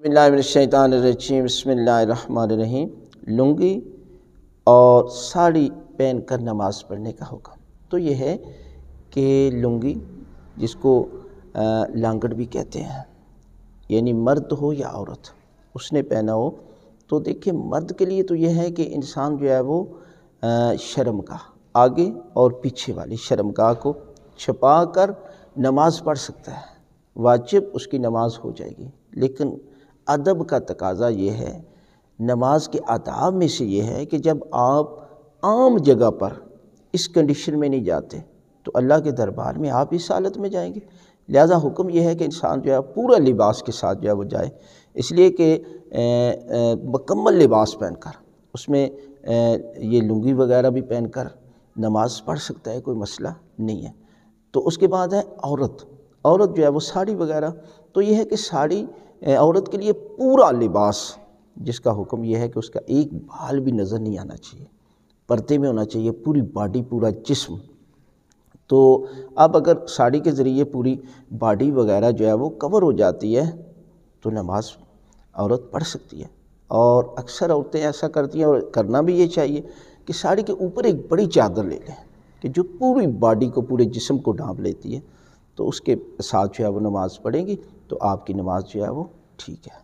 بسم اللہ من الشیطان الرجیم، بسم اللہ الرحمن الرحیم۔ لنگی اور ساڑی پہن کر نماز پڑھنے کا حکم تو یہ ہے کہ لنگی، جس کو لانگڑ بھی کہتے ہیں، یعنی مرد ہو یا عورت اس نے پہنا ہو، تو دیکھیں مرد کے لیے تو یہ ہے کہ انسان جو ہے وہ شرمگاہ آگے اور پیچھے والی شرمگاہ کو چھپا کر نماز پڑھ سکتا ہے، واجب اس کی نماز ہو جائے گی۔ لیکن ادب کا تقاضا یہ ہے، نماز کے آداب میں سے یہ ہے کہ جب آپ عام جگہ پر اس کنڈیشن میں نہیں جاتے تو اللہ کے دربار میں آپ اس حالت میں جائیں گے۔ لہذا حکم یہ ہے کہ انسان جو ہے پورا لباس کے ساتھ جو ہے وہ جائے، اس لیے کہ مکمل لباس پہن کر، اس میں یہ لنگی وغیرہ بھی پہن کر نماز پڑھ سکتا ہے، کوئی مسئلہ نہیں ہے۔ تو اس کے بعد ہے عورت جو ہے وہ ساڑی وغیرہ، تو یہ ہے کہ ساڑی عورت کے لیے پورا لباس، جس کا حکم یہ ہے کہ اس کا ایک بال بھی نظر نہیں آنا چاہیے، پردے میں ہونا چاہیے، پوری باڈی پورا جسم۔ تو اب اگر ساڑی کے ذریعے پوری باڈی وغیرہ جو ہے وہ کور ہو جاتی ہے تو نماز عورت پڑھ سکتی ہے، اور اکثر عورتیں ایسا کرتی ہیں، اور کرنا بھی یہ چاہیے کہ ساڑی کے اوپر ایک بڑی چادر لے لیں کہ جو پوری باڈی کو، پورے جسم کو ڈھانپ لیتی ہے، تو اس کے ساتھ جو ہے وہ نماز پڑھیں گی تو آپ کی نماز جو ہے وہ ٹھیک ہے۔